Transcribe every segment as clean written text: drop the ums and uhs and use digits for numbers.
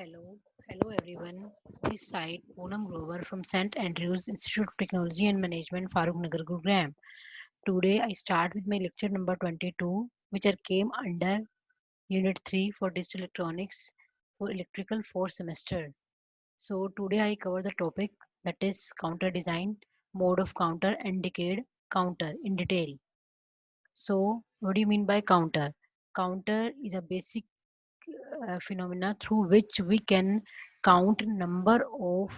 Hello everyone. This side Poonam Grover from St. Andrews Institute of Technology and Management, Farooq Nagar, Gurugram. Today I start with my lecture number 22, which are came under Unit 3 for Digital Electronics for Electrical 4th semester. So today I cover the topic that is counter design, mode of counter and decade counter in detail. So what do you mean by counter? Counter is a basic phenomena through which we can count number of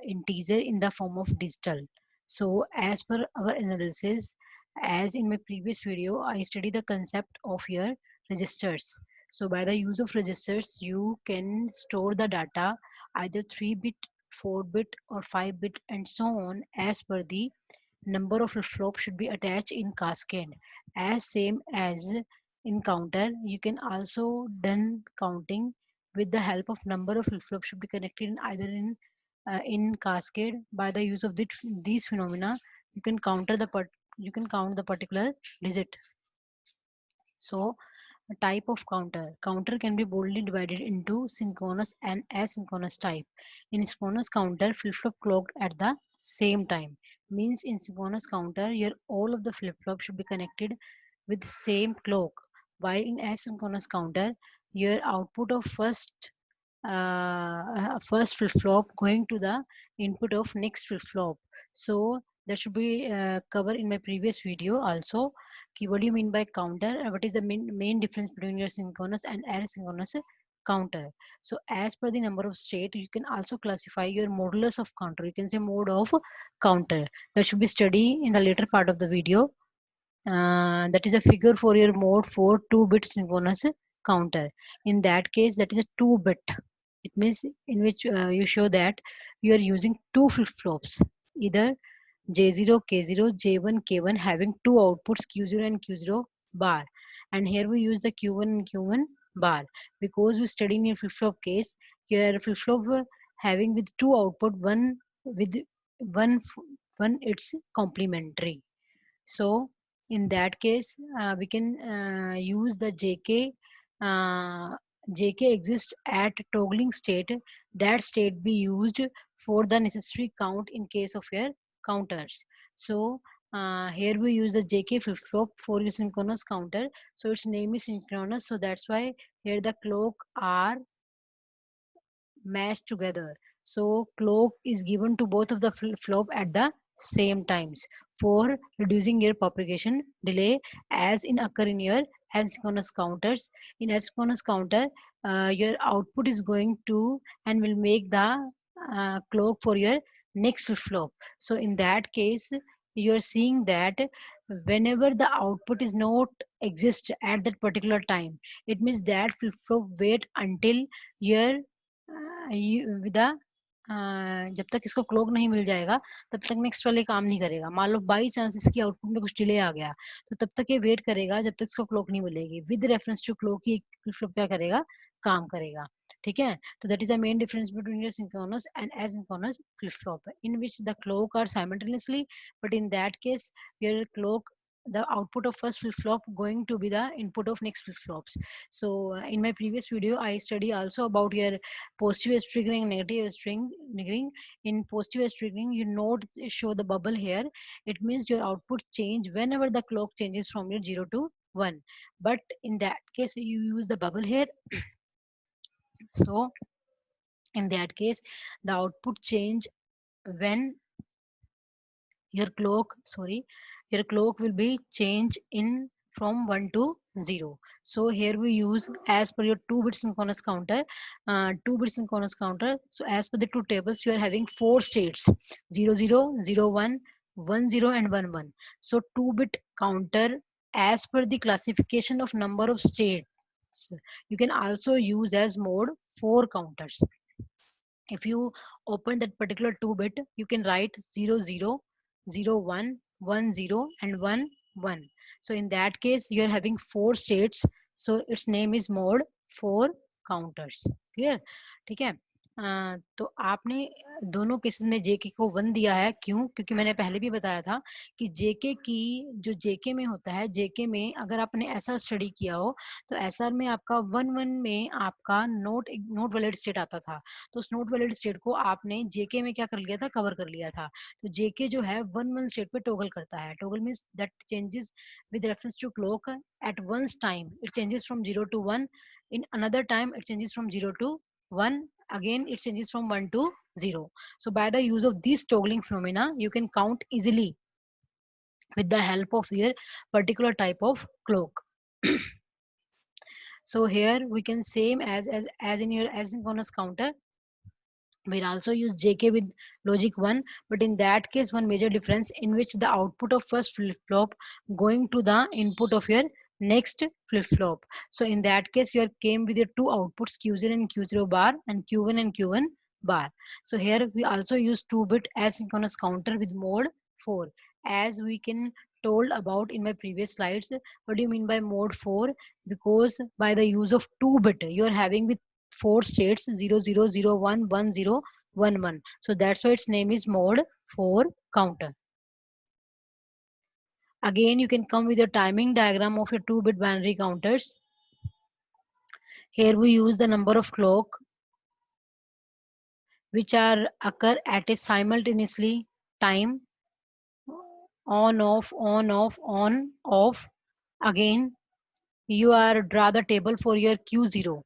integer in the form of digital. So as per our analysis, as in my previous video, I study the concept of your registers. So by the use of registers, you can store the data either 3-bit, 4-bit or 5-bit and so on as per the number of flip-flops should be attached in cascade. As same as in counter, you can also done counting with the help of number of flip-flops should be connected in either in cascade. By the use of these phenomena, you can you can count the particular digit. So a type of counter can be boldly divided into synchronous and asynchronous type. In synchronous counter, flip-flop clocked at the same time. Means in synchronous counter, your all of the flip-flop should be connected with the same clock. While in asynchronous counter, your output of first flip-flop going to the input of next flip-flop. So that should be covered in my previous video also. What do you mean by counter? What is the main difference between your synchronous and asynchronous counter? So as per the number of state, you can also classify your modulus of counter. You can say mode of counter. That should be studied in the later part of the video. That is a figure for your mode for 2-bit synchronous counter. In that case, that is a 2-bit. It means in which you show that you are using two flip-flops, either J0, K0, J1, K1 having two outputs Q0 and Q0 bar. And here we use the Q1 and Q1 bar because we study in your flip-flop case, your flip-flop having with two output, one with one, one it's complementary. So in that case, we can use the JK. JK exists at toggling state. That state be used for the necessary count in case of your counters. So here we use the JK flip-flop for your synchronous counter. So its name is synchronous. So that's why here the clock are matched together. So clock is given to both of the flip-flop at the same times for reducing your propagation delay as in occur in your asynchronous counters. In asynchronous counter, your output is going to and will make the clock for your next flip-flop. So in that case, you are seeing that whenever the output is not exist at that particular time, it means that flip-flop wait until your विदा जब तक इसको clock नहीं मिल जाएगा तब तक next वाले काम नहीं करेगा। मान लो बाई चांस इसकी आउटपुट में कुछ डिले आ गया तो तब तक ये वेट करेगा जब तक इसको क्लॉक नहीं मिलेगी। विद रेफरेंस टू क्लॉक ही फ्लिप क्या करेगा, काम करेगा। ठीक है, तो that is the main difference between your synchronous and asynchronous flip flop in which the clock are simultaneously, but in that case your clock, the output of first flip flop going to be the input of next flip flops. So in my previous video I study also about your positive edge triggering, negative edge triggering. In positive edge triggering, you note show the bubble here. It means your output change whenever the clock changes from your 0 to 1. But in that case, you use the bubble here. So in that case, the output change when your clock will be change in from 1 to 0. So here we use as per your 2-bit synchronous counter, 2-bit synchronous counter. So as per the two tables, you are having 4 states: 0 0, 0 1, 1 0 and 1 1. So 2-bit counter, as per the classification of number of states, you can also use as mode 4 counters. If you open that particular 2-bit, you can write 0 0, 0 1, 1 0 and 1 1. So in that case you are having 4 states, so its name is mode 4 counters. Clear? ठीक है. तो आपने दोनों cases में जेके को 1 दिया है, क्यों? क्योंकि मैंने पहले भी बताया था कि जेके की जो जेके में होता है, जेके में अगर आपने एसआर स्टडी किया हो तो एसआर में आपका 1-1 में आपका नोट वैलिड स्टेट आता था। तो उस नोट वैलिड स्टेट को आपने जेके में क्या कर लिया था, कवर कर लिया था। तो जेके जो है 1-1 स्टेट पे टॉगल करता है। Toggle means that changes with reference to clock at once time it changes from 0 to 1, in another time it changes from 0 to 1, again it changes from 1 to 0. So by the use of these toggling phenomena you can count easily with the help of your particular type of clock. So here we can same as in your asynchronous counter, we'll also use JK with logic 1, but in that case one major difference in which the output of first flip-flop going to the input of your next flip-flop. So in that case you came with your two outputs Q0 and Q0 bar and Q1 and Q1 bar. So here we also use 2-bit asynchronous counter with mode 4, as we can told about in my previous slides. What do you mean by mode 4? Because by the use of 2-bit you are having with 4 states 0 0 0 1 1 0 1 1, so that's why its name is mode 4 counter. Again you can come with a timing diagram of your 2-bit binary counters. Here we use the number of clock which are occur at a simultaneously time on off on off on off. Again you are draw the table for your Q0.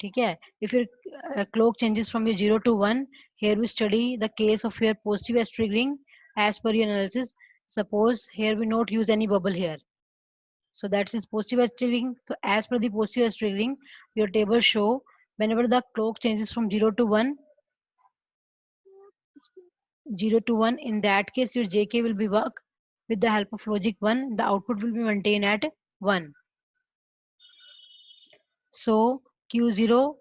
ठीक है, if your clock changes from your 0 to 1, here we study the case of your positive edge triggering as per your analysis. Suppose here we not use any bubble here, so that is positive edge triggering. So as per the positive edge triggering, your table show whenever the clock changes from 0 to 1, 0 to 1, in that case your JK will be work with the help of logic 1, the output will be maintained at 1. So Q0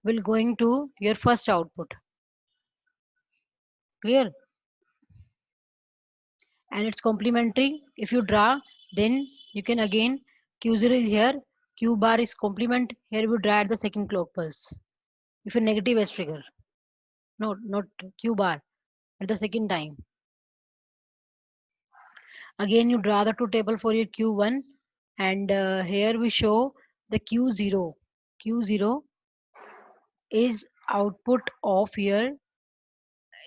will going to your first output. Clear? And it's complementary. If you draw, then you can again Q0 is here, Q bar is complement. Here we draw at the second clock pulse. If a negative edge trigger, no, not Q bar at the second time. Again, you draw the two table for your Q1, and here we show the Q0. Q0 is output of your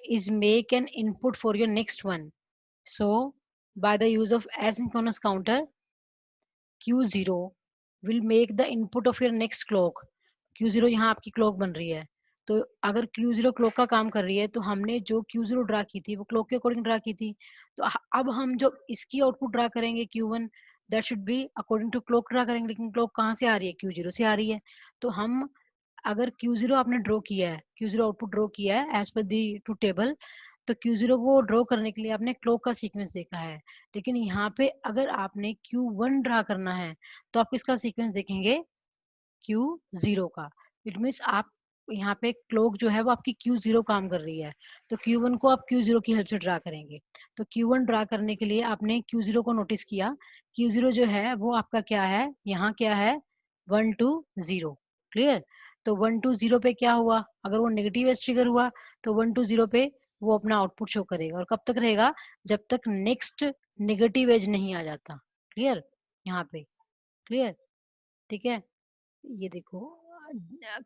is make an input for your next one. So by the use of asynchronous counter, Q0 will make the input of your next clock. Q0 यहाँ आपकी clock बन रही है, तो अगर Q0 clock का काम कर रही है तो हमने जो Q0 ड्रा की थी वो क्लॉक के अकॉर्डिंग ड्रा की थी। तो अब हम जो इसकी आउटपुट ड्रा करेंगे Q1, that should be according to clock draw करेंगे, लेकिन क्लॉक कहाँ से आ रही है, Q0 से आ रही है। तो हम अगर Q0 आपने ड्रॉ किया है, Q0 आउटपुट ड्रॉ किया है as per the to table, तो Q0 को ड्रॉ करने के लिए आपने क्लॉक का सीक्वेंस देखा है। लेकिन यहाँ पे अगर आपने Q1 ड्रा करना है तो आप किसका सीक्वेंस देखेंगे, Q0 का। इट मीन्स आप यहाँ पे क्लॉक जो है वो आपकी Q0 काम कर रही है, तो Q1 को आप Q0 की हेल्प से ड्रा करेंगे। तो Q1 ड्रा करने के लिए आपने Q0 को नोटिस किया, Q0 जो है वो आपका क्या है, यहाँ क्या है 1 2 0। क्लियर? तो 1 2 0 पे क्या हुआ, अगर वो नेगेटिव एज ट्रिगर हुआ तो 1 2 0 पे वो अपना आउटपुट शो करेगा, और कब तक रहेगा, जब तक नेक्स्ट नेगेटिव एज नहीं आ जाता। क्लियर? यहाँ पे क्लियर? ठीक है, ये देखो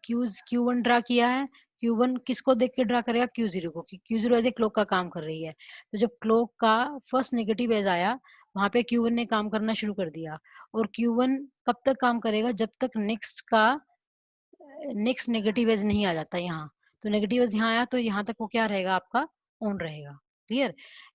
Q1 ड्रा किया है, Q1 किसको देख के ड्रा करेगा, Q0 को, Q0 एज ए क्लॉक का काम कर रही है। तो जब क्लॉक का फर्स्ट नेगेटिव एज आया वहां पे Q1 ने काम करना शुरू कर दिया, और Q1 कब तक काम करेगा, जब तक नेक्स्ट नेगेटिव एज नहीं आ जाता यहाँ। तो नेगेटिव एज यहाँ आया तो यहाँ तक वो क्या रहेगा, आपका ऑन रहेगा। क्लियर?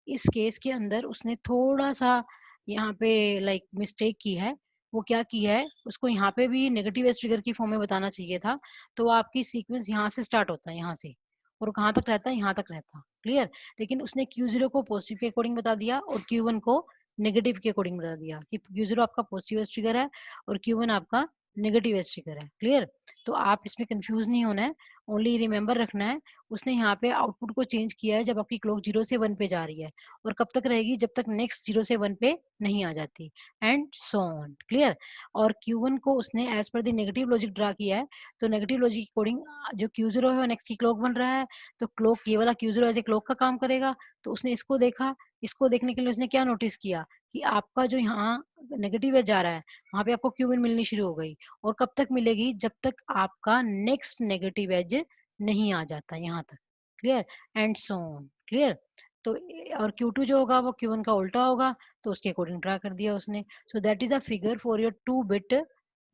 इस केस के अंदर उसने थोड़ा सा यहाँ पे लाइक मिस्टेक की है। वो क्या की है, उसको यहाँ पे भी नेगेटिव एज ट्रिगर की फॉर्म में बताना चाहिए था। तो आपकी सीक्वेंस यहाँ से स्टार्ट होता है, यहाँ से, और कहाँ तक रहता है, यहाँ तक रहता। क्लियर? लेकिन उसने Q0 को पॉजिटिव के अकॉर्डिंग बता दिया और Q1 को नेगेटिव के अकॉर्डिंग बता दिया कि Q0 आपका पॉजिटिव एज ट्रिगर है और Q1 आपका नेगेटिव एज ट्रिगर है। क्लियर? तो आप इसमें कंफ्यूज नहीं होना है, ओनली रिमेंबर रखना है, उसने यहाँ पे आउटपुट को चेंज किया है जब आपकी क्लॉक 0 से 1 पे जा रही है, और कब तक रहेगी, जब तक नेक्स्ट 0 से 1 पे नहीं आ जाती, एंड सो ऑन। क्लियर। और Q1 को उसने as per the negative logic draw किया है, तो नेगेटिव लॉजिक अकॉर्डिंग जो Q0 है वो नेक्स्ट की क्लॉक बन रहा है, तो क्लॉक ये वाला Q0 एज ए क्लॉक का काम करेगा। तो उसने इसको देखा, इसको देखने के लिए उसने क्या नोटिस किया कि आपका जो यहाँ नेगेटिव एज जा रहा है वहां पे आपको Q1 मिलनी शुरू हो गई, और कब तक मिलेगी, जब तक आपका नेक्स्ट नेगेटिव एज नहीं आ जाता यहाँ तक। Clear, and so on. Clear. तो और Q2 जो होगा वो Q1 का उल्टा होगा, तो उसके अकॉर्डिंग ड्रा कर दिया उसने। So that is a figure for your 2-bit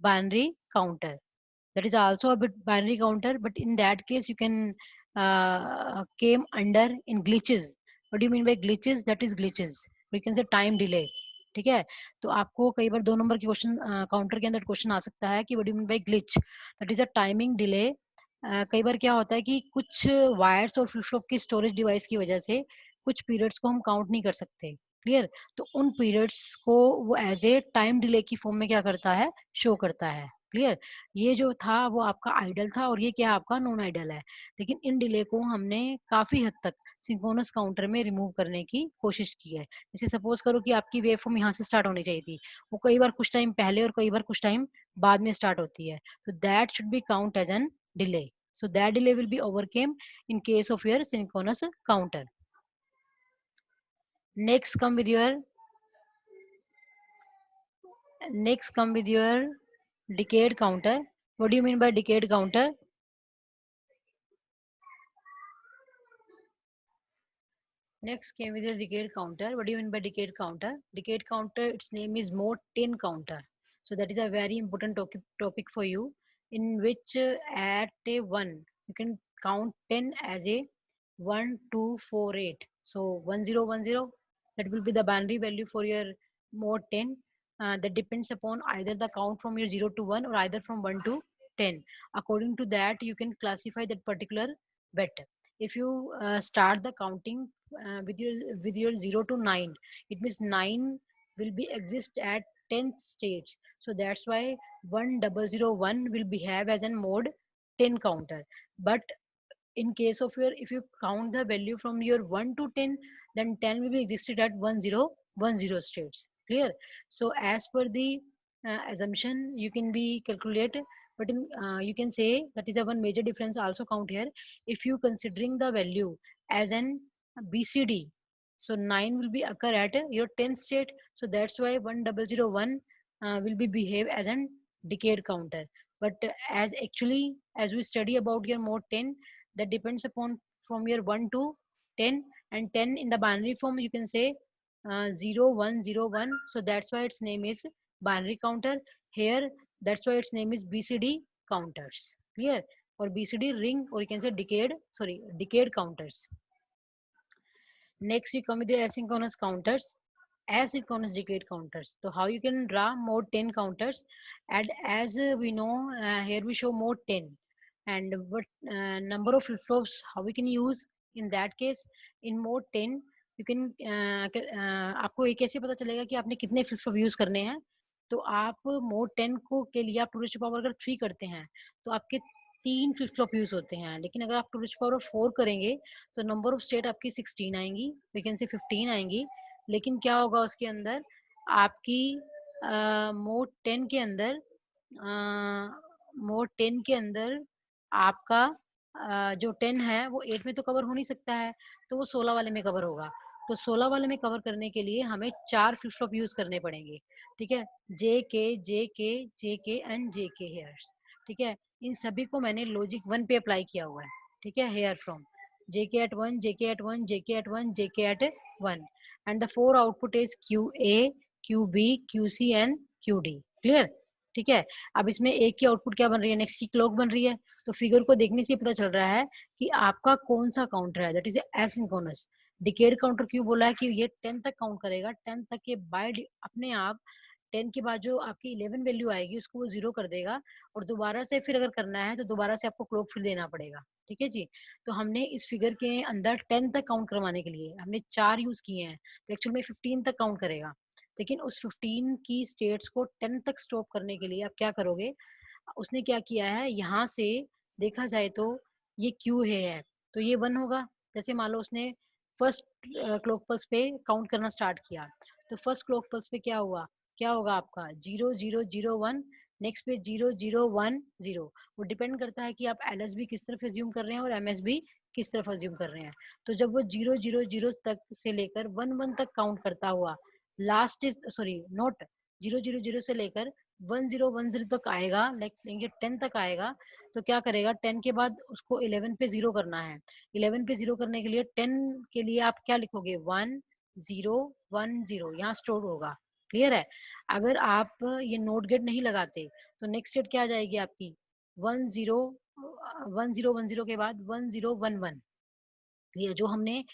binary counter. That is also a bit binary counter, but in that case you can came under in glitches. What do you mean by glitches? That is glitches. We can say time delay. ठीक है। तो आपको कई बार 2 number के question counter के अंदर question आ सकता है कि what do you mean by glitch. That is a timing delay. कई बार क्या होता है कि कुछ वायर्स और फ्लिप फ्लॉप की स्टोरेज डिवाइस की वजह से कुछ पीरियड्स को हम काउंट नहीं कर सकते। क्लियर। तो उन पीरियड्स को वो एज ए टाइम डिले की फॉर्म में क्या करता है, शो करता है। क्लियर। ये जो था वो आपका आइडल था, और ये क्या आपका नॉन आइडल है। लेकिन इन डिले को हमने काफी हद तक सिंक्रोनस काउंटर में रिमूव करने की कोशिश की है। जैसे सपोज करो कि आपकी वेव फॉर्म यहाँ से स्टार्ट होनी चाहिए थी, वो कई बार कुछ टाइम पहले और कई बार कुछ टाइम बाद में स्टार्ट होती है, तो that should be count as an delay. So that delay will be overcame in case of your synchronous counter. Next come with your decade counter. What do you mean by decade counter? Next came with your decade counter. What do you mean by decade counter? Decade counter, its name is mode 10 counter. So that is a very important topic for you, in which at a 1 you can count 10 as a 1 2 4 8. So 1010, that will be the binary value for your mode 10. That depends upon either the count from your 0 to 1 or either from 1 to 10. According to that you can classify that particular bit. If you start the counting with your 0 to 9, it means 9 will be exist at 10th states. So that's why 1001 will behave as a mode 10 counter. But in case of your, if you count the value from your 1 to 10, then 10 will be existed at 1010 states. Clear. So as per the assumption you can be calculated, but in you can say that is a one major difference also count here. If you considering the value as an BCD, so 9 will be occur at your 10th state, so that's why 1001 will be behave as an decade counter. But as actually as we study about your mode 10, that depends upon from your 1 to 10, and 10 in the binary form you can say 0101. So that's why its name is binary counter here. That's why its name is BCD counters. Clear. Or BCD ring, or you can say decade counters. Next we come with the asynchronous counters. Asynchronous decade counters. So how you can draw mode 10 counters, and as we know here we show mode 10, and what number of flip flops how we can use in that case. In mode 10 you can आपको ये कैसे पता चलेगा कि आपने कितने flip flop use करने हैं। तो आप मोड 10 को के लिए आप टू पावर अगर 3 करते हैं तो आपके 3 फ्लिप फ्लॉप यूज होते हैं, लेकिन अगर आप टू पावर 4 करेंगे तो नंबर ऑफ स्टेट आपकी 16 आएंगी, वी कैन से 15 आएंगी। लेकिन क्या होगा उसके अंदर आपकी मोड 10 के अंदर मोड 10 के अंदर आपका जो 10 है वो 8 में तो कवर हो नहीं सकता है, तो वो 16 वाले में कवर होगा। तो 16 वाले में कवर करने के लिए हमें 4 फ्लिप फ्लॉप यूज करने पड़ेंगे। ठीक है। जे के एंड जे के हेयर्स। ठीक है। इन सभी को मैंने लॉजिक 1 पे अप्लाई किया हुआ है। ठीक है। Here from JK at 1, JK at 1, JK at 1, JK at 1, and the 4 output is QA, QB, QC and QD. Clear. ठीक है। अब इसमें एक की आउटपुट क्या बन रही है, नेक्स्ट की क्लॉक बन रही है। तो फिगर को देखने से पता चल रहा है कि आपका कौन सा काउंटर है, that is asynchronous. Decade counter क्यों बोला है कि ये 10 तक काउंट करेगा, 10 तक के बाय अपने आप 10 के बाद जो आपकी 11 वैल्यू आएगी उसको वो 0 कर देगा, और दोबारा से फिर अगर करना है तो दोबारा से आपको क्लॉक फिर देना पड़ेगा। ठीक है जी। तो हमने इस फिगर के अंदर 10 तक काउंट करवाने के लिए हमने 4 यूज किए हैं, तो एक्चुअल में 15 तक काउंट करेगा। लेकिन उस 15 की स्टेट्स को 10 तक स्टॉप करने के लिए आप क्या करोगे, उसने क्या किया है यहाँ से देखा जाए तो ये क्यू है, तो ये 1 होगा। जैसे मान लो उसने फर्स्ट क्लॉक पल्स पे काउंट करना स्टार्ट किया, तो फर्स्ट क्लॉक पल्स पे क्या हुआ, क्या होगा आपका 0001, नेक्स्ट पे 0010। वो डिपेंड करता है कि आप एलएसबी किस तरफ एज्यूम कर रहे हैं और एमएसबी किस तरफ एज्यूम कर रहे हैं। तो जब वो 000 तक से लेकर 11 तक काउंट करता हुआ लास्ट इज सॉरी नोट 000 से लेकर 1010 तक आएगा, लाइक 10 तक आएगा, तो क्या करेगा 10 के बाद उसको 11 पे 0 करना है। 11 पे 0 करने के लिए 10 के लिए आप क्या लिखोगे 1010 यहाँ स्टोर होगा। क्लियर है। अगर आप ये नोट गेट नहीं लगाते तो नेक्स्ट स्टेट क्या आ जाएगी आपकी 1010 के बाद 1011। ये जो हमने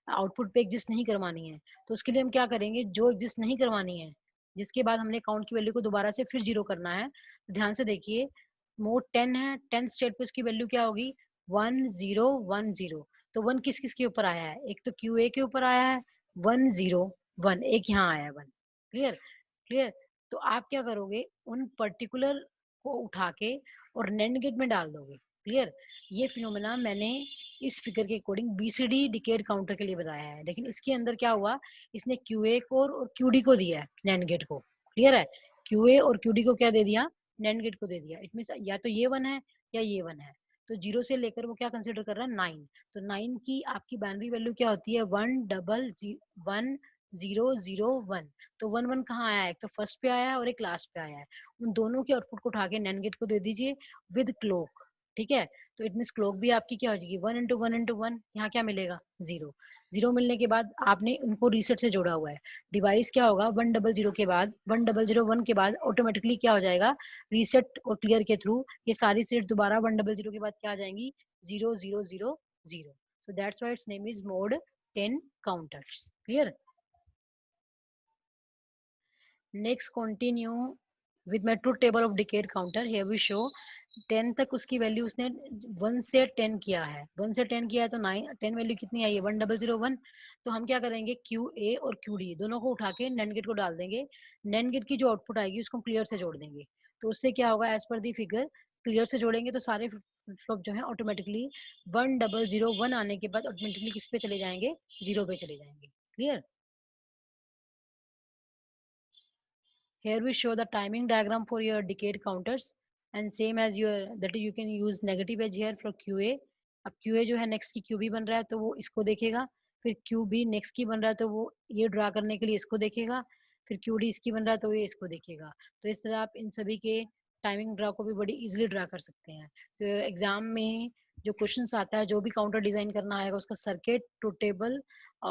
आउटपुट पे एग्जिस्ट नहीं करवानी है, तो उसके लिए हम क्या करेंगे, जो एग्जिस्ट नहीं करवानी है जिसके बाद हमने काउंट की वैल्यू को दोबारा से फिर 0 करना है, तो ध्यान से देखिए मोड 10 है, 10th स्टेट पे उसकी वैल्यू क्या होगी 1010। तो 1 किस किस के ऊपर आया है, एक तो क्यू ए के ऊपर आया है 101, एक यहाँ आया है 1। Clear clear. तो आप क्या करोगे उन पर्टिकुलर को उठा के और नैंड गेट में डाल दोगे। क्लियर। ये फिनोमेना मैंने इस फिगर के अकॉर्डिंग बीसीडी डिकेड काउंटर के लिए बताया है, लेकिन इसके अंदर क्या हुआ, इसने क्यूए को और क्यूडी को दिया है नैंड गेट को। क्लियर है। क्यूए और क्यूडी को क्या दे दिया, नैंड गेट को दे दिया। इट मींस या तो ये 1 है या ये 1 है। तो 0 से लेकर वो क्या कंसिडर कर रहा है 9। तो 9 की आपकी बाइनरी वैल्यू क्या होती है 1001। तो 1 1 कहाँ आया है, एक तो फर्स्ट पे आया है और एक लास्ट पे आया है। उन दोनों के आउटपुट को उठा के नैंड गेट को दे दीजिए विद क्लॉक। ठीक है। तो इट मीन क्लॉक भी आपकी क्या हो जाएगी 1 × 1 × 1, यहाँ क्या मिलेगा 0। 0 मिलने के बाद आपने उनको रीसेट से जोड़ा हुआ है। डिवाइस क्या होगा 100 के बाद 1001 के बाद ऑटोमेटिकली क्या हो जाएगा रीसेट और क्लियर के थ्रू ये सारी सेट दोबारा 100 के बाद क्या आ जाएंगी 0000। So that's why it's name is mode 10 counters. Clear. Next, continue with my truth table of decade counter. Here we show 10 तक उसकी वैल्यू उसने 1 से 10 किया है, 1 से 10 किया है तो 9 10 वैल्यू कितनी आई है 1001। तो हम क्या करेंगे क्यू ए और क्यू डी दोनों को उठा के नैंड गेट को डाल देंगे। नैंड गेट की जो आउटपुट आएगी उसको क्लियर से जोड़ देंगे। तो उससे क्या होगा एज पर दी फिगर क्लियर से जोड़ेंगे तो सारे फ्लॉप जो है ऑटोमेटिकली 1001 आने के बाद ऑटोमेटिकली किस पे चले जाएंगे 0 पे चले जाएंगे। Clear. Here we show the timing diagram for your decade counters and same as your that you can use negative edge here for QA। अब QA जो है next की QB बन रहा है तो वो इसको देखेगा, फिर QB next की बन रहा है तो वो ये ड्रा करने के लिए इसको देखेगा, फिर QD इसकी बन रहा है तो ये इसको देखेगा। तो इस तरह आप इन सभी के टाइमिंग ड्रा को भी बड़ी इजीली ड्रा कर सकते हैं। तो एग्जाम में जो क्वेश्चन आता है जो भी काउंटर डिजाइन करना आएगा उसका सर्किट ट्रुथ टेबल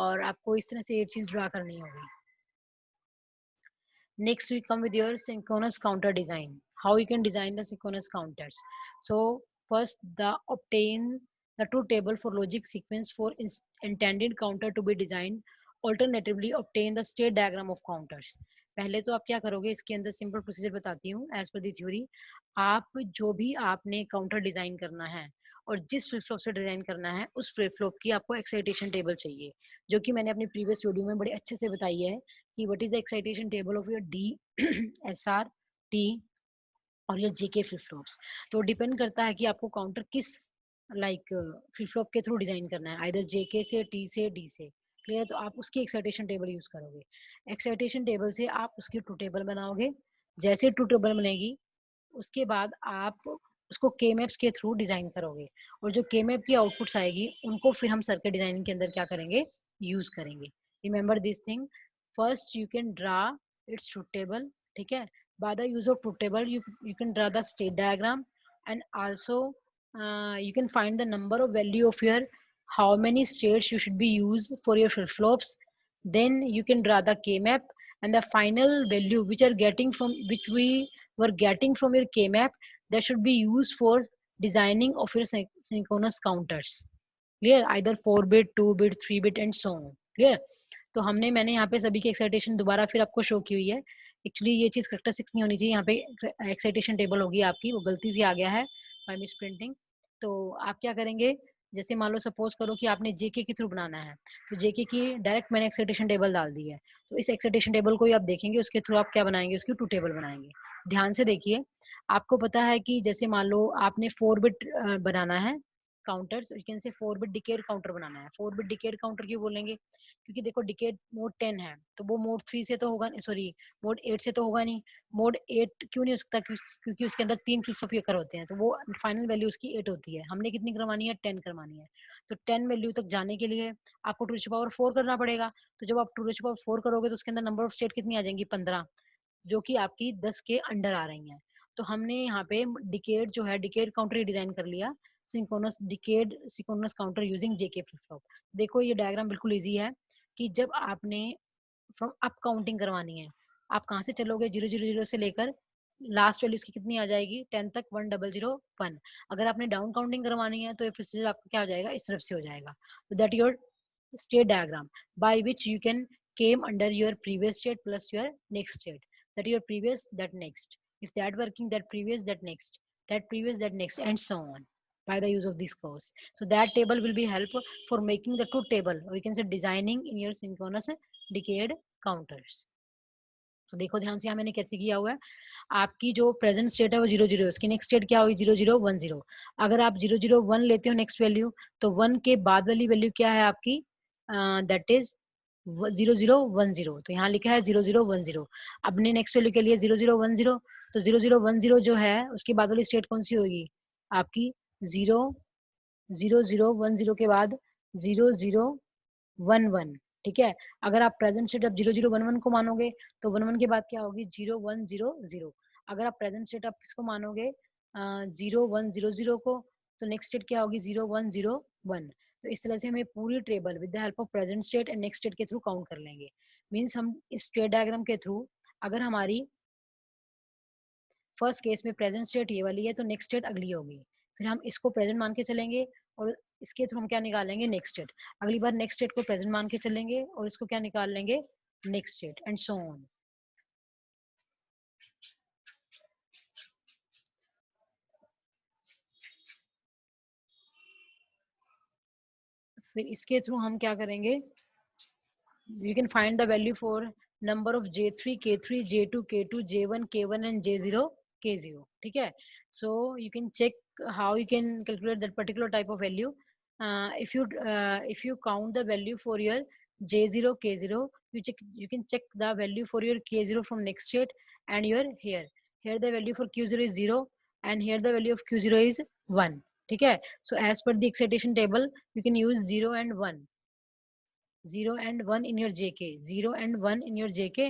और आपको इस तरह से ये चीज ड्रा करनी होगी। Next, we come with your synchronous counter design. How you can design the synchronous counters. So first, the obtain the truth table for logic sequence for intended counter to be designed. Alternatively, obtain the state diagram of counters. पहले तो आप क्या करोगे इसके अंदर simple procedure बताती हूँ as per दी theory. आप जो भी आपने काउंटर डिजाइन करना है और जिस फ्लिप फ्लॉप से डिजाइन करना है उस फ्लिप फ्लॉप की आपको एक्साइटेशन टेबल चाहिए, जो कि मैंने अपनी प्रीवियस वीडियो में बड़े अच्छे से बताई है कि what is the excitation table of your D SR T और योर जेके फ्लिप फ्लॉप्स। तो डिपेंड करता है कि आपको काउंटर किस लाइक फ्लिप फ्लॉप के थ्रू डिजाइन करना है, आइदर जेके से टी से डी से। क्लियर। तो आप उसकी एक्साइटेशन टेबल यूज करोगे। एक्साइटेशन टेबल से आप उसकी ट्रू टेबल बनाओगे। जैसे ट्रू टेबल बनेगी उसके बाद आप उसको के मैप्स के थ्रू डिजाइन करोगे और जो के मैप की आउटपुट्स आएगी उनको फिर हम सर्किट डिजाइनिंग के अंदर क्या करेंगे यूज करेंगे। Remember this thing. First you can draw it's truth table. ठीक है। by the use of truth table you can draw the state diagram and also you can find the number of value of your how many states you should be used for your flip flops. Then you can draw the k map and the final value which are getting from which we were getting from your k map that should be used for designing of your synchronous counters. Clear। either 4 bit 2 bit 3 bit and so on. Clear। तो हमने मैंने यहाँ पे सभी की excitation दोबारा फिर आपको शो की हुई है। एक्चुअली ये चीज करेक्टर 6 नहीं होनी चाहिए, यहाँ पे एक्साइटेशन टेबल होगी आपकी, वो गलती से आ गया है बाय मिस प्रिंटिंग। तो आप क्या करेंगे जैसे मान लो सपोज करो कि आपने जेके के थ्रू बनाना है तो जेके की डायरेक्ट मैंने एक्साइटेशन टेबल डाल दी है। तो इस एक्साइटेशन टेबल को ही आप देखेंगे उसके थ्रू आप क्या बनाएंगे उसकी टू टेबल बनाएंगे। ध्यान से देखिए। आपको पता है कि जैसे मान लो आपने 4 बिट बनाना है counters, you can say 4 bit decade counter बनाना है। 4 बिट डिकेड काउंटर क्यों बोलेंगे, क्योंकि देखो डिकेड मोड 10 है, तो वो मोड 3 से तो होगा, सॉरी मोड 8 से तो होगा नहीं। मोड 8 क्यों नहीं हो सकता, क्योंकि उसके अंदर 3 फ्लिप फ्लॉप एकर होते हैं, तो वो फाइनल वैल्यू उसकी 8 होती है। हमने कितनी करवानी है, 10 करवानी है। तो 10 वैल्यू तक जाने के लिए आपको 2 to the power 4 करना पड़ेगा। तो जब आप 2 to the power 4 करोगे तो उसके अंदर नंबर ऑफ स्टेट कितनी आ जाएंगी, 15, जो कि आपकी 10 के अंडर आ रही हैं। तो हमने यहाँ पे डिकेड जो है, डिकेड काउंटर डिजाइन कर लिया, synchronous decade synchronous counter using JK flip flop. देखो ये डायग्राम बिल्कुल इजी है कि जब आपने फ्रॉम अप काउंटिंग करवानी है, आप कहाँ से चलोगे, 000 से लेकर लास्ट वैल्यू इसकी कितनी आ जाएगी, 10 तक, 1001। अगर आपने डाउन काउंटिंग करवानी है तो ये प्रोसीजर आपका क्या हो जाएगा, इस तरफ से हो जाएगा। तो that your state diagram by which you can came under your previous state plus your next state, that your previous, that next, if that working, that previous, that next, that previous, that next, and so on, by the use of this course. So that table will be helpful for making the truth table, or you can say designing in your synchronous decade counters. तो देखो ध्यान से यहाँ मैंने कैसे किया हुआ है, आपकी जो प्रेजेंट स्टेट है वो 0 0, उसकी नेक्स्ट स्टेट क्या होगी, 0 0 1 0। अगर आप 0 0 1 लेते हो नेक्स्ट वैल्यू, तो 1 के बाद वाली वैल्यू क्या है आपकी, दैट इज 0 0 1 0। तो यहाँ लिखा है 0 0 1 0। अपने नेक्स्ट वैल्यू के लिए 0 0 1 0, तो 0 0 1 0 जो है उसके बाद वाली स्टेट कौन सी होगी आपकी, 0 0 0 1 0 के बाद 0 0 1 1। ठीक है, अगर आप प्रेजेंट स्टेट अब 0 0 1 1 को मानोगे तो 1 1 के बाद क्या होगी, 0 1 0 0। अगर आप प्रेजेंट स्टेट आप किसको मानोगे, 0 1 0 0 को, तो नेक्स्ट स्टेट क्या होगी, 0 1 0 1। तो इस तरह से हमें पूरी table with the help of present state and next state के थ्रू काउंट कर लेंगे। मीन्स हम इस स्टेट डायग्राम के थ्रू, अगर हमारी फर्स्ट केस में प्रेजेंट स्टेट ये वाली है तो नेक्स्ट स्टेट अगली होगी, फिर हम इसको प्रेजेंट मान के चलेंगे और इसके थ्रू हम क्या निकालेंगे, नेक्स्ट स्टेट। अगली बार नेक्स्ट स्टेट को प्रेजेंट मान के चलेंगे और इसको क्या निकाल लेंगे, next state, and so on. फिर इसके थ्रू हम क्या करेंगे, you can find the value for number of j3 k3 j2 k2 j1 k1 and j0 k0। ठीक है, so you can check how you can calculate that particular type of value। If you count the value for your j0 k0, you can check the value for your k0 from next state, and your here the value for q0 is 0 and here the value of q0 is 1। ठीक है, so as per the excitation table you can use 0 and 1, 0 and 1 in your jk, 0 and 1 in your jk।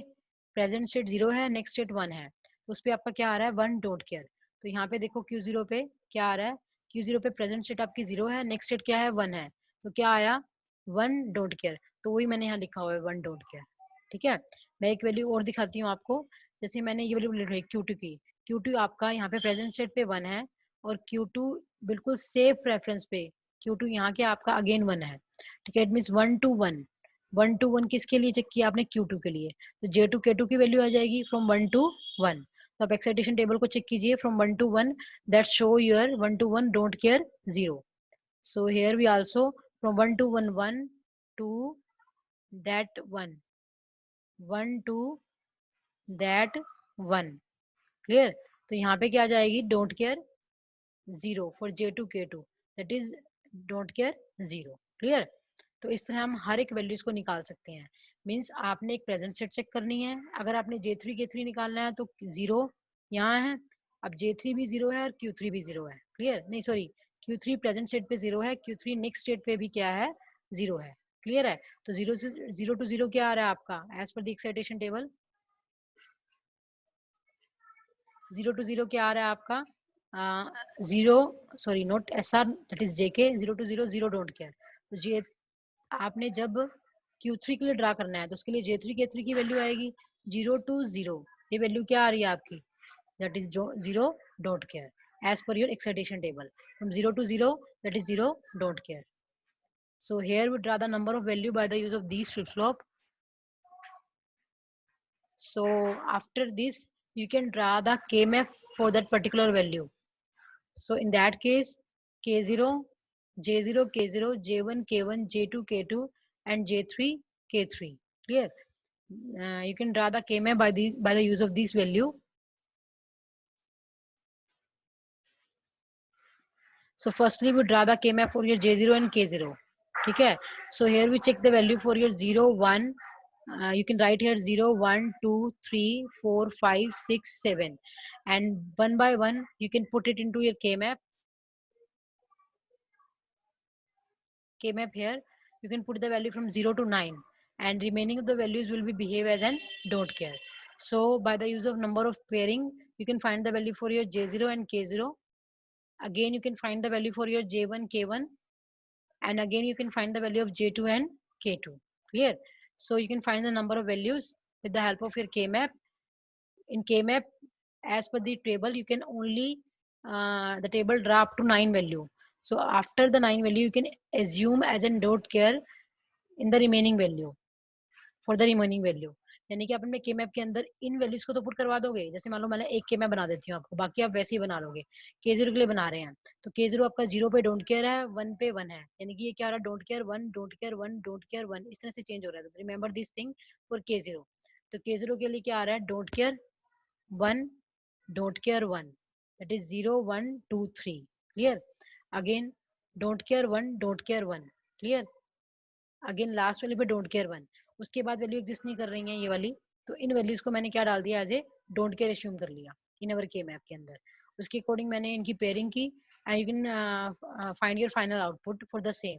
Present state 0 है, next state 1 है, तो उस पे आपका क्या आ रहा है, 1 डोंट केयर। तो यहाँ पे देखो q0 पे क्या आ रहा है, q0 पे प्रेजेंट स्टेट आपकी 0 है, नेक्स्ट स्टेट क्या है, 1 है, तो क्या आया, 1 डोंट केयर। तो वही मैंने यहाँ लिखा हुआ है, 1 डोंट केयर। ठीक है, मैं एक वैल्यू और दिखाती हूँ आपको। जैसे मैंने ये वैल्यू लिखी q2 की, q2 आपका यहाँ पे प्रेजेंट स्टेट पे 1 है, और q2 बिल्कुल सेफ रेफरेंस पे q2 यहाँ के आपका अगेन 1 है। ठीक है, इट मीन 1 to 1, 1 to 1 किसके लिए चेक किया आपने, Q2 के लिए, तो J2 K2 की वैल्यू आ जाएगी फ्रॉम 1 to 1। तो आप एक्साइटेशन टेबल को चेक कीजिए from 1 to 1, that show your 1 to 1 don't care 0। So here we also from 1 to 1 1 to that 1, 1 to that 1। Clear, तो यहाँ पे क्या आ जाएगी, don't care 0 for J2 K2, that is don't care 0। Clear, तो इस तरह हम हर एक वैल्यूज को निकाल सकते हैं। मींस आपने एक प्रेजेंट सेट चेक करनी है, अगर आपने J3 K3 निकालना है तो 0 यहाँ है, अब J3 भी 0 है और Q3 भी 0 है। क्लियर, नहीं सॉरी, Q3 प्रेजेंट स्टेट पे 0 है, Q3 नेक्स्ट स्टेट पे भी क्या है, 0 है। क्लियर है, तो 0 to 0 क्या आ रहा है आपका, as per the excitation table 0 to 0 क्या आ रहा है आपका, 0, sorry note S R, that is JK, 0 to 0 0 don't care. तो जे आपने जब Q3 के लिए ड्रा करना है तो उसके लिए J3 K3 की वैल्यू आएगी 0 to 0। ये वैल्यू क्या आ रही है आपकी, that is 0 don't care as per your excitation table, from 0 to 0 that is 0 don't care. So here we draw the number of value by the use of these flip flop। So after this you can draw the KMF for that particular value। So in that case K0 J0 K0 J1 K1 J2 K2 and J3 K3। Clear, you can draw the KMF by the use of this value। So firstly we draw the K map for your J0 and K0. ठीक है, so here we check the value for your 0 1. You can write here 0 1 2 3 4 5 6 7, and one by one you can put it into your K map. Here you can put the value from 0 to 9, and remaining of the values will be behave as an don't care. So by the use of number of pairing, you can find the value for your J0 and K0. Again you can find the value for your J1 K1, and again you can find the value of J2 and K2. Clear? So you can find the number of values with the help of your K map. In K map, as per the table, you can only the table draw up to 9 value. So after the 9 value, you can assume as an don't care in the remaining value, for the remaining value. यानी कि आप अपने के map के अंदर इन values को तो put करवा दोगे. जैसे मान लो मैंने एक के मैप बना देती हूँ आपको, बाकी आप वैसे ही बना लोगे. K0 के लिए बना रहे हैं, तो K0 आपका 0 पे डोंट केयर है, 1 पे 1 है, यानी कि ये क्या हो रहा है, don't care 1 don't care 1 don't care 1, इस तरह से चेंज हो रहा है. तो remember this thing for K0. तो K0 के लिए क्या आ रहा है, don't care 1 don't care 1, that is 0 1 2 3. Clear? Again don't care 1 don't care 1. Clear? Again last वाली पे don't care 1. उसके बाद वैल्यू एग्जिस्ट नहीं कर रही है ये वाली, तो इन वैल्यूज को मैंने क्या डाल दिया, as a don't care assume कर लिया इन अवर के मैप के अंदर. उसके अकॉर्डिंग मैंने इनकी पेयरिंग की, and you can find your final output for the same.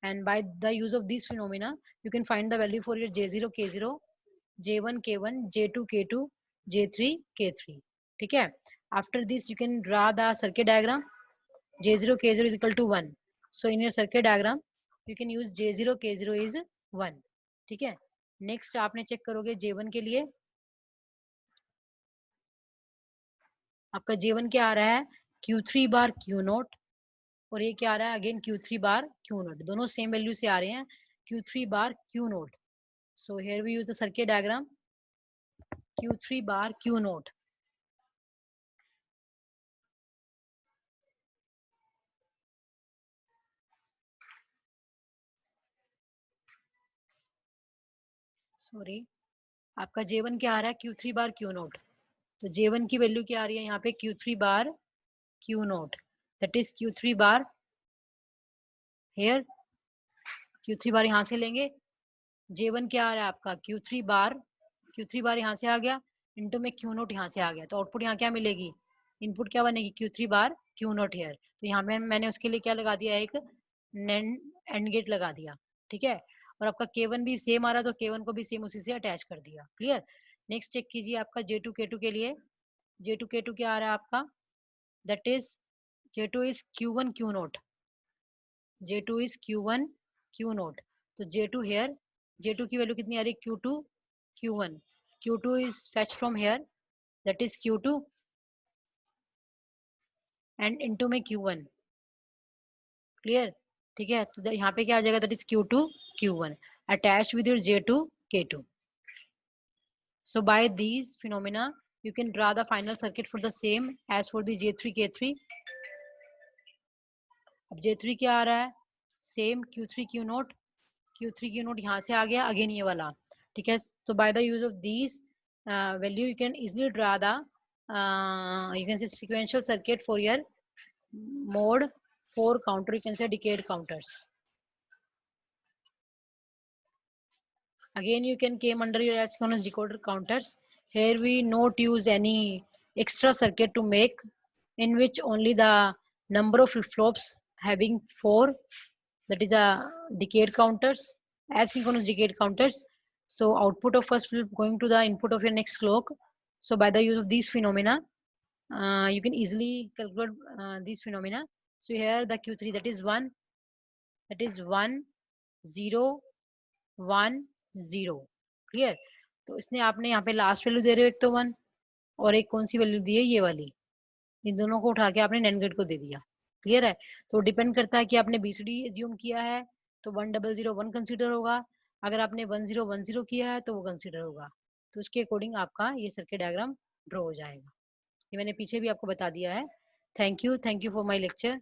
And by the use of this phenomena you can find the value for your J0 K0, J1 K1, J2 K2, J3 K3. ठीक है. After this you can draw the circuit diagram. J0 K0 is equal to 1. So in your circuit diagram you can use J0 K0 is 1. ठीक है. Next आपने check करोगे J1 के लिए, आपका J1 क्या आ रहा है, Q3 बार Q0, और ये क्या आ रहा है, अगेन Q3 बार Q0. दोनों सेम वैल्यू से आ रहे हैं, Q3 bar Q0. So here we use the circuit diagram, Q3 bar Q0. Sorry, आपका J1 क्या आ रहा है, Q3 बार Q0. तो J1 की वैल्यू क्या आ रही है यहाँ पे, Q3 bar Q0, that is Q3 bar here, Q3 bar यहाँ से लेंगे. J1 क्या आ रहा है आपका, Q3 बार यहाँ से आ गया, इनटू में Q0 यहाँ से आ गया, तो आउटपुट यहाँ क्या मिलेगी, इनपुट क्या बनेगी, Q3 बार Q0 हेयर. तो यहाँ में मैंने उसके लिए क्या लगा दिया, एक एंड गेट लगा दिया. ठीक है. और आपका K1 भी सेम आ रहा है, तो K1 को भी सेम उसी से अटैच कर दिया. क्लियर? नेक्स्ट चेक कीजिए आपका J2 K2 के लिए. J2 K2 क्या आ रहा है आपका, that is J2 is Q1 Q0, J2 is Q1 Q0. तो J2 here, J2 की वैल्यू कितनी आ रही है, Q2 Q1. Q2 is fetched from here, that is Q2 and into में Q1. Clear? ठीक है. तो यहाँ पे क्या आ जाएगा, that is Q2 Q1 attached with your J2 K2. So by these phenomena you can draw the final circuit for the same as for the J3 K3. अब J3 क्या आ रहा है, same Q3 Q0, Q3 Q0 यहाँ से आ गया, again ये वाला. ठीक है. तो by the use of these value you can easily draw the you can say sequential circuit for your mode 4 counter, you can say decade counters. Again you can came under your asynchronous decoder counters. Here we not use any extra circuit to make, in which only the number of flip-flops having 4, that is a decade counters, asynchronous decade counters. So output of first flip going to the input of your next clock. So by the use of these phenomena you can easily calculate these phenomena. So here the Q3, that is 1, 0 1 0. Clear? तो इसने आपने यहाँ पे last value दे रहे हो, एक तो 1 और एक कौन सी वैल्यू दी है, ये वाली. इन दोनों को उठा के आपने नैंड गेट को दे दिया. क्लियर है? तो डिपेंड करता है कि आपने BCD एज्यूम किया है तो 1001 कंसीडर होगा, अगर आपने 1010 किया है तो वो कंसीडर होगा. तो उसके अकॉर्डिंग आपका ये सर्किट डायग्राम ड्रॉ हो जाएगा. ये मैंने पीछे भी आपको बता दिया है. Thank you for my lecture.